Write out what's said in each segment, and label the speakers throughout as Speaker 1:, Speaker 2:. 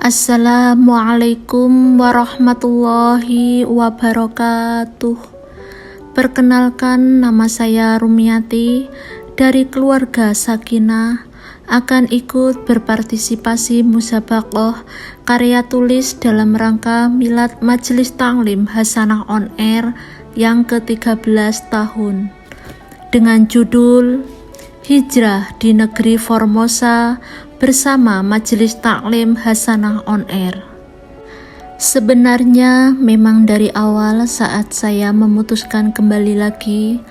Speaker 1: Assalamualaikum warahmatullahi wabarakatuh. Perkenalkan, nama saya Rumiati dari keluarga Sakinah, akan ikut berpartisipasi musabaqah karya tulis dalam rangka Milad Majelis Ta'lim Hasanah On Air yang ke-13 tahun dengan judul Hijrah di Negeri Formosa bersama Majelis Taklim Hasanah On Air. Sebenarnya memang dari awal saat saya memutuskan kembali lagi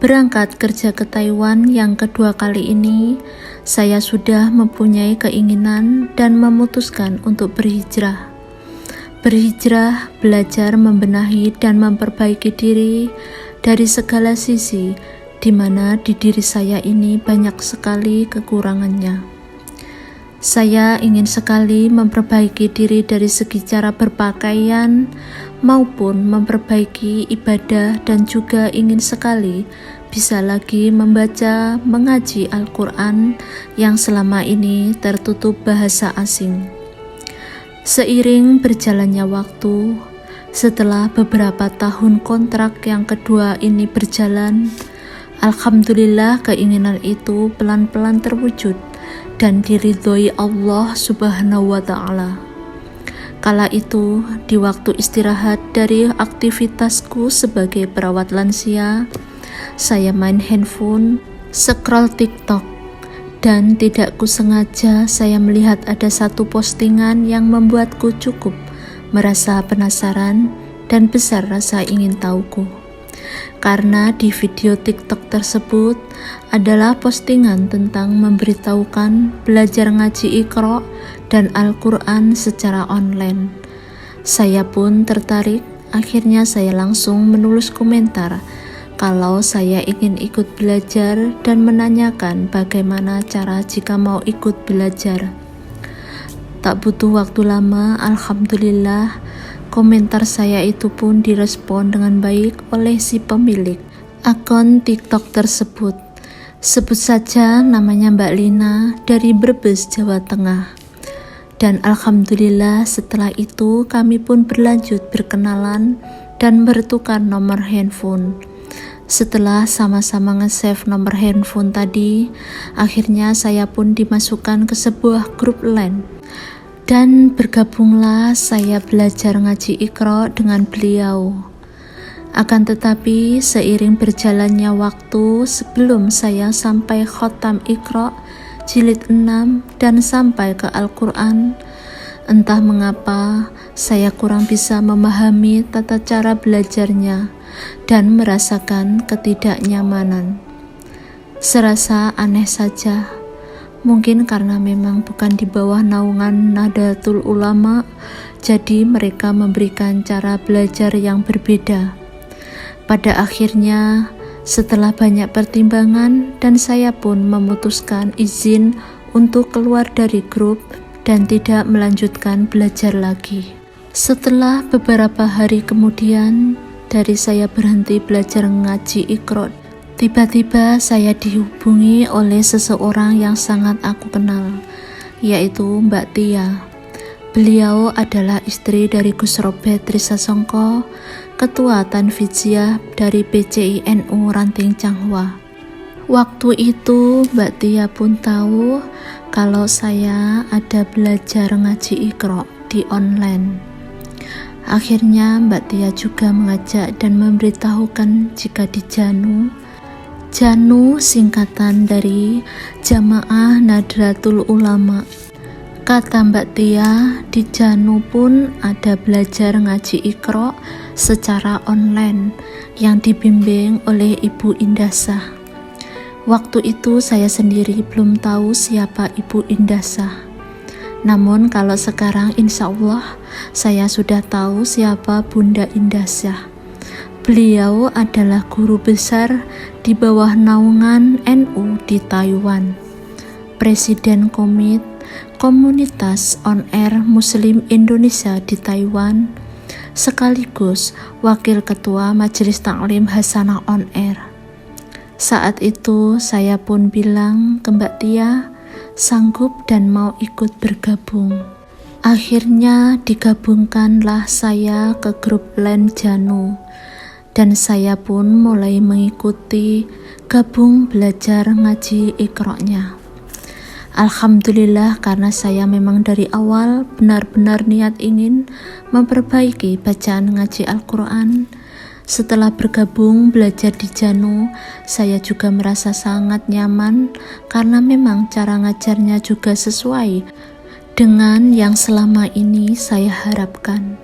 Speaker 1: berangkat kerja ke Taiwan yang kedua kali ini, saya sudah mempunyai keinginan dan memutuskan untuk berhijrah. Berhijrah, belajar membenahi dan memperbaiki diri dari segala sisi, di mana di diri saya ini banyak sekali kekurangannya. Saya ingin sekali memperbaiki diri dari segi cara berpakaian maupun memperbaiki ibadah, dan juga ingin sekali bisa lagi membaca, mengaji Al-Quran yang selama ini tertutup bahasa asing. Seiring berjalannya waktu, setelah beberapa tahun kontrak yang kedua ini berjalan, alhamdulillah keinginan itu pelan-pelan terwujud dan diridhoi Allah Subhanahu wa Ta'ala. Kala itu, di waktu istirahat dari aktivitasku sebagai perawat lansia, saya main handphone, scroll TikTok, dan tidak kusengaja saya melihat ada satu postingan yang membuatku cukup merasa penasaran dan besar rasa ingin tahuku. Karena di video TikTok tersebut adalah postingan tentang memberitahukan belajar ngaji Iqra dan Al-Quran secara online. Saya pun tertarik, akhirnya saya langsung menulis komentar kalau saya ingin ikut belajar dan menanyakan bagaimana cara jika mau ikut belajar. Tak butuh waktu lama, alhamdulillah, komentar saya itu pun direspon dengan baik oleh si pemilik akun TikTok tersebut. Sebut saja namanya Mbak Lina dari Brebes, Jawa Tengah. Dan alhamdulillah setelah itu kami pun berlanjut berkenalan dan bertukar nomor handphone. Setelah sama-sama nge-save nomor handphone tadi, akhirnya saya pun dimasukkan ke sebuah grup LAN. Dan bergabunglah saya belajar ngaji Iqra dengan beliau. Akan tetapi seiring berjalannya waktu, sebelum saya sampai khotam Iqra jilid 6 dan sampai ke Al-Quran, entah mengapa saya kurang bisa memahami tata cara belajarnya dan merasakan ketidaknyamanan. Serasa aneh saja. Mungkin karena memang bukan di bawah naungan Nahdlatul Ulama, jadi mereka memberikan cara belajar yang berbeda. Pada akhirnya, setelah banyak pertimbangan, dan saya pun memutuskan izin untuk keluar dari grup dan tidak melanjutkan belajar lagi. Setelah beberapa hari kemudian, dari saya berhenti belajar ngaji Iqra, tiba-tiba saya dihubungi oleh seseorang yang sangat aku kenal, yaitu Mbak Tia. Beliau adalah istri dari Gus Robert Trisasongko, Ketua Tanfiziah dari PCI-NU Ranting Changhua. Waktu itu Mbak Tia pun tahu kalau saya ada belajar ngaji Iqra di online. Akhirnya Mbak Tia juga mengajak dan memberitahukan jika di JANU singkatan dari Jamaah Nahdlatul Ulama. Kata Mbak Tia, di JANU pun ada belajar ngaji Iqra secara online yang dibimbing oleh Ibu Indasah. Waktu itu saya sendiri belum tahu siapa Ibu Indasah. Namun kalau sekarang insya Allah saya sudah tahu siapa Bunda Indasah. Beliau adalah guru besar di bawah naungan NU di Taiwan, Presiden Komunitas On Air Muslim Indonesia di Taiwan, sekaligus Wakil Ketua Majelis Taklim Hasanah On Air. Saat itu saya pun bilang ke Mbak Tia, sanggup dan mau ikut bergabung. Akhirnya digabungkanlah saya ke grup LAN Janu, dan saya pun mulai mengikuti gabung belajar ngaji Iqra-nya. Alhamdulillah, karena saya memang dari awal benar-benar niat ingin memperbaiki bacaan ngaji Al-Quran. Setelah bergabung belajar di Janu, saya juga merasa sangat nyaman karena memang cara ngajarnya juga sesuai dengan yang selama ini saya harapkan.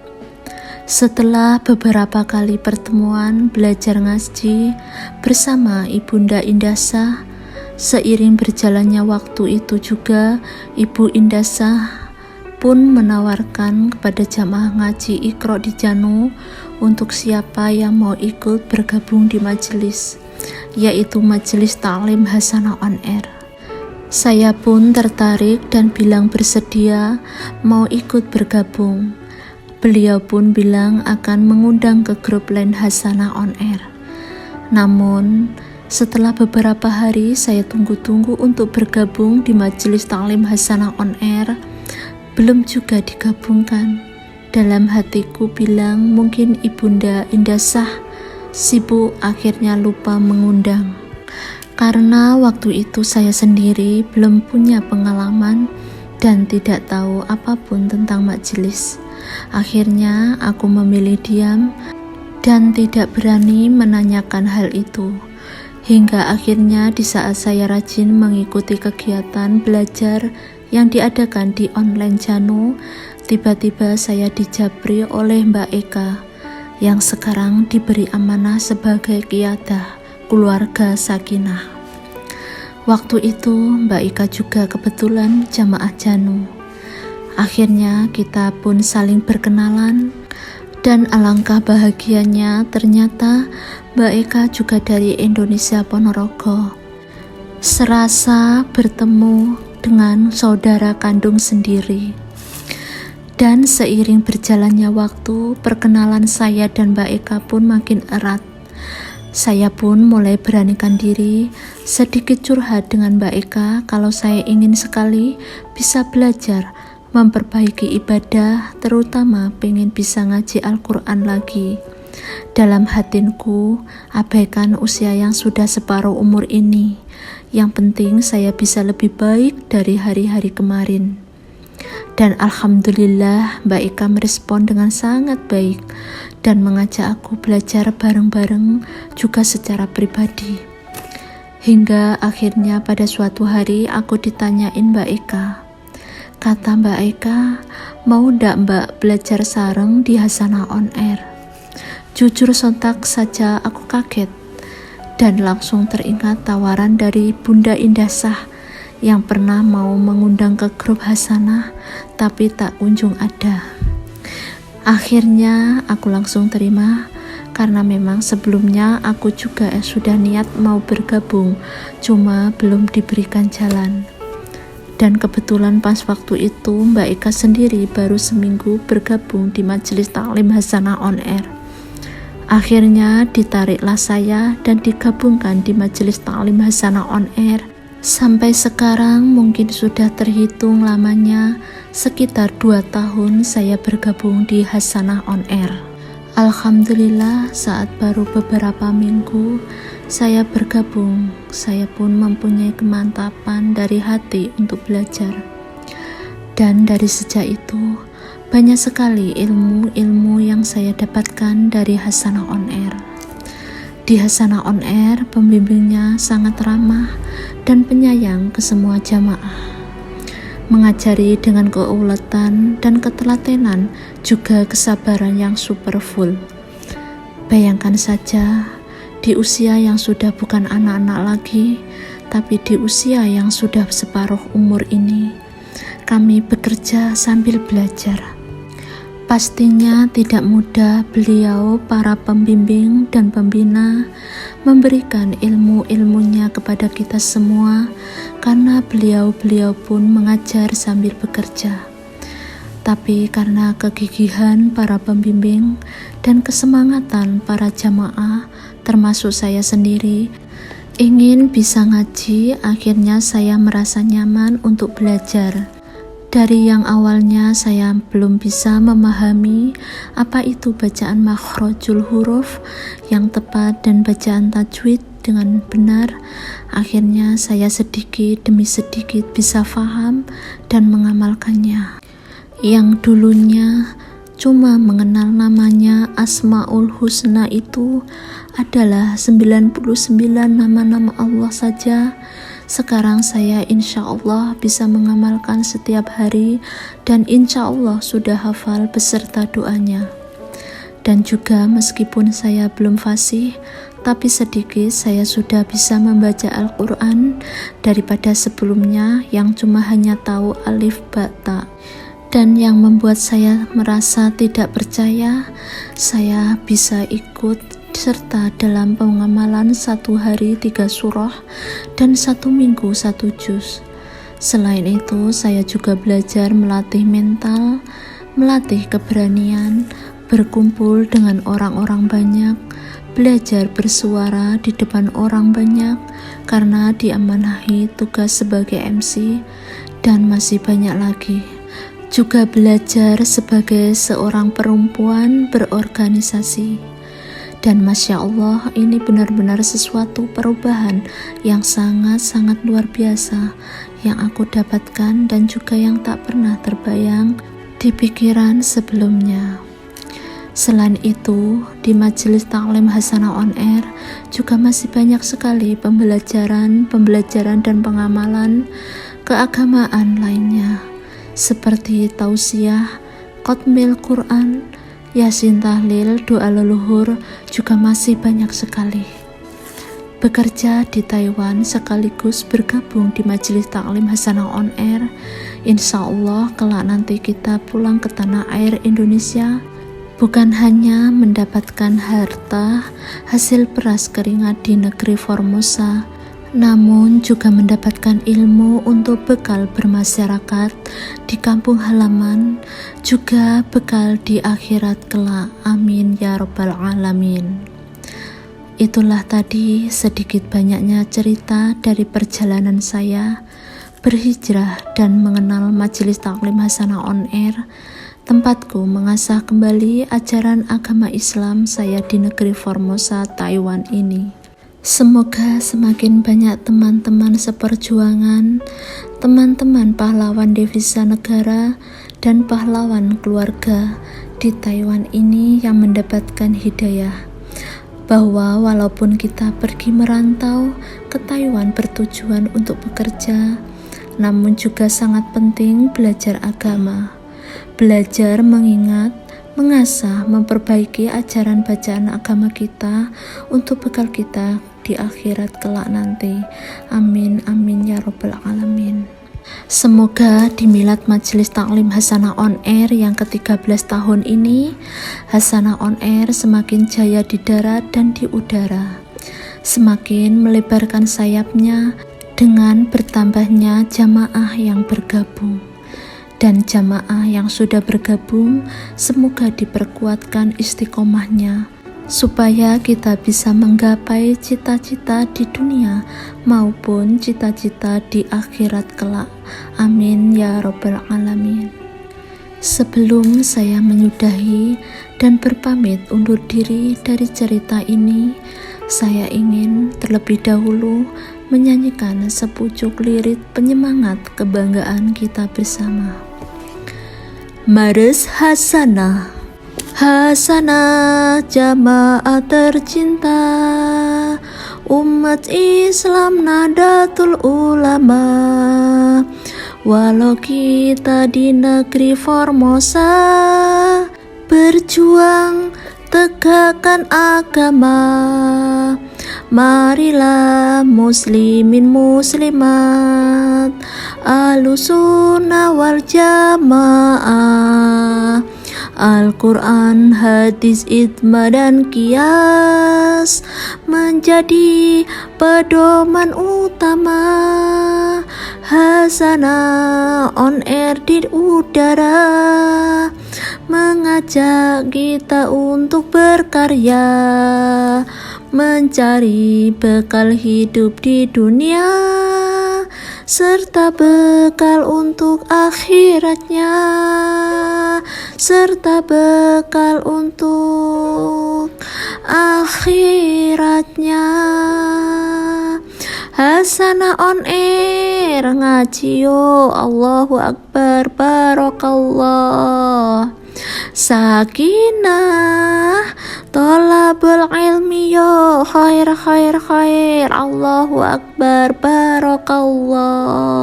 Speaker 1: Setelah beberapa kali pertemuan belajar ngaji bersama Ibunda Indasah, seiring berjalannya waktu itu juga Ibu Indasah pun menawarkan kepada jamaah ngaji Iqra di Janu untuk siapa yang mau ikut bergabung di majelis, yaitu Majelis Ta'lim Hasanah On Air. Saya pun tertarik dan bilang bersedia mau ikut bergabung. Beliau pun bilang akan mengundang ke grup lain Hasanah On Air. Namun setelah beberapa hari saya tunggu-tunggu untuk bergabung di Majelis Ta'lim Hasanah On Air, belum juga digabungkan. Dalam hatiku bilang mungkin Ibunda Indasah sibuk, akhirnya lupa mengundang. Karena waktu itu saya sendiri belum punya pengalaman dan tidak tahu apapun tentang majelis. Akhirnya aku memilih diam dan tidak berani menanyakan hal itu. Hingga akhirnya di saat saya rajin mengikuti kegiatan belajar yang diadakan di online Janu, tiba-tiba saya dijabri oleh Mbak Eka yang sekarang diberi amanah sebagai qiyadah keluarga Sakinah. Waktu itu Mbak Eka juga kebetulan jamaah Janu. Akhirnya kita pun saling berkenalan, dan alangkah bahagianya ternyata Mbak Eka juga dari Indonesia Ponorogo. Serasa bertemu dengan saudara kandung sendiri. Dan seiring berjalannya waktu, perkenalan saya dan Mbak Eka pun makin erat. Saya pun mulai beranikan diri sedikit curhat dengan Mbak Eka kalau saya ingin sekali bisa belajar memperbaiki ibadah, terutama pengen bisa ngaji Al-Quran lagi. Dalam hatinku, abaikan usia yang sudah separuh umur ini. Yang penting saya bisa lebih baik dari hari-hari kemarin. Dan Alhamdulillah Mbak Eka merespon dengan sangat baik dan mengajak aku belajar bareng-bareng juga secara pribadi. Hingga akhirnya pada suatu hari aku ditanyain Mbak Eka. Kata Mbak Eka, mau ndak Mbak belajar sareng di Hasanah On Air? Jujur sontak saja aku kaget dan langsung teringat tawaran dari Bunda Indasah yang pernah mau mengundang ke grup Hasanah tapi tak kunjung ada. Akhirnya aku langsung terima karena memang sebelumnya aku juga sudah niat mau bergabung, cuma belum diberikan jalan. Dan kebetulan pas waktu itu Mbak Eka sendiri baru seminggu bergabung di Majelis Ta'lim Hasanah On Air. Akhirnya ditariklah saya dan digabungkan di Majelis Ta'lim Hasanah On Air. Sampai sekarang mungkin sudah terhitung lamanya sekitar 2 tahun saya bergabung di Hasanah On Air. Alhamdulillah saat baru beberapa minggu saya bergabung, saya pun mempunyai kemantapan dari hati untuk belajar. Dan dari sejak itu banyak sekali ilmu-ilmu yang saya dapatkan dari Hasanah On Air. Di Hasanah On Air, pembimbingnya sangat ramah dan penyayang ke semua jamaah. Mengajari dengan keuletan dan ketelatenan, juga kesabaran yang super full. Bayangkan saja, di usia yang sudah bukan anak-anak lagi, tapi di usia yang sudah separuh umur ini, kami bekerja sambil belajar. Pastinya tidak mudah beliau, para pembimbing dan pembina, memberikan ilmu-ilmunya kepada kita semua, karena beliau pun mengajar sambil bekerja. Tapi karena kegigihan para pembimbing dan kesemangatan para jamaah, termasuk saya sendiri, ingin bisa ngaji, akhirnya saya merasa nyaman untuk belajar. Dari yang awalnya saya belum bisa memahami apa itu bacaan makhrajul huruf yang tepat dan bacaan tajwid dengan benar, akhirnya saya sedikit demi sedikit bisa paham dan mengamalkannya. Yang dulunya cuma mengenal namanya Asmaul Husna itu adalah 99 nama-nama Allah saja. Sekarang saya insya Allah bisa mengamalkan setiap hari dan insya Allah sudah hafal beserta doanya. Dan juga meskipun saya belum fasih, tapi sedikit saya sudah bisa membaca Al-Quran daripada sebelumnya yang cuma hanya tahu alif ba ta. Dan yang membuat saya merasa tidak percaya, saya bisa ikut serta dalam pengamalan 1 hari 3 surah dan 1 minggu 1 juz. Selain itu, saya juga belajar melatih mental, melatih keberanian, berkumpul dengan orang-orang banyak, belajar bersuara di depan orang banyak karena diamanahi tugas sebagai MC, dan masih banyak lagi. Juga belajar sebagai seorang perempuan berorganisasi. Dan Masya Allah, ini benar-benar sesuatu perubahan yang sangat-sangat luar biasa yang aku dapatkan dan juga yang tak pernah terbayang di pikiran sebelumnya. Selain itu, di Majelis Taklim Hasanah On Air juga masih banyak sekali pembelajaran dan pengamalan keagamaan lainnya seperti tausiah, khotmil Quran, Yasin tahlil, doa leluhur juga masih banyak sekali. Bekerja di Taiwan sekaligus bergabung di Majelis Taklim Hasanah On Air, insya Allah kelak nanti kita pulang ke tanah air Indonesia bukan hanya mendapatkan harta hasil peras keringat di negeri Formosa, namun juga mendapatkan ilmu untuk bekal bermasyarakat di kampung halaman, juga bekal di akhirat kelak. Amin ya rabbal alamin. Itulah tadi sedikit banyaknya cerita dari perjalanan saya berhijrah dan mengenal Majelis Taklim Hasanah On Air, tempatku mengasah kembali ajaran agama Islam saya di negeri Formosa, Taiwan ini. Semoga semakin banyak teman-teman seperjuangan, teman-teman pahlawan devisa negara, dan pahlawan keluarga di Taiwan ini yang mendapatkan hidayah, bahwa walaupun kita pergi merantau ke Taiwan bertujuan untuk bekerja, namun juga sangat penting belajar agama, belajar mengingat, mengasah, memperbaiki ajaran bacaan agama kita untuk bekal kita di akhirat kelak nanti. Amin amin ya rabbal alamin. Semoga di milad Majelis Taklim Hasanah On Air yang ke-13 tahun ini, Hasanah On Air semakin jaya di darat dan di udara, semakin melebarkan sayapnya dengan bertambahnya jamaah yang bergabung. Dan jamaah yang sudah bergabung semoga diperkuatkan istiqomahnya supaya kita bisa menggapai cita-cita di dunia maupun cita-cita di akhirat kelak. Amin ya rabbal alamin. Sebelum saya menyudahi dan berpamit undur diri dari cerita ini, saya ingin terlebih dahulu menyanyikan sepucuk lirik penyemangat kebanggaan kita bersama. Mares Hasanah, Hasanah jamaah tercinta, umat Islam Nahdlatul Ulama. Walau kita di negeri Formosa, berjuang tegakkan agama. Marilah muslimin muslimat, Ahlussunnah wal Jamaah, Al-Quran, hadis, ijma dan qiyas menjadi pedoman utama. Hasanah On Air di udara mengajak kita untuk berkarya, mencari bekal hidup di dunia serta bekal untuk akhiratnya, serta bekal untuk akhiratnya. Hasanah on air ngaji yo, Allahu Akbar, barokallah. Sakinah tolabul ilmi yo, khair khair khair, Allahu Akbar, barokallah.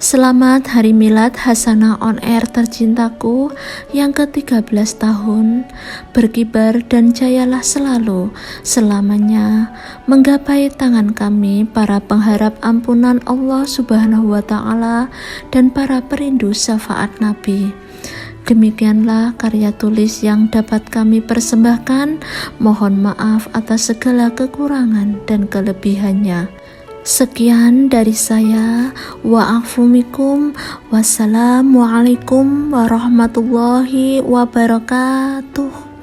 Speaker 1: Selamat Hari Milad Hasanah on Air tercintaku yang ke-13 tahun. Berkibar dan jayalah selalu selamanya menggapai tangan kami para pengharap ampunan Allah Subhanahu wa Ta'ala dan para perindu syafaat Nabi. Demikianlah karya tulis yang dapat kami persembahkan. Mohon maaf atas segala kekurangan dan kelebihannya. Sekian dari saya. Wa'afumikum. Wassalamualaikum warahmatullahi wabarakatuh.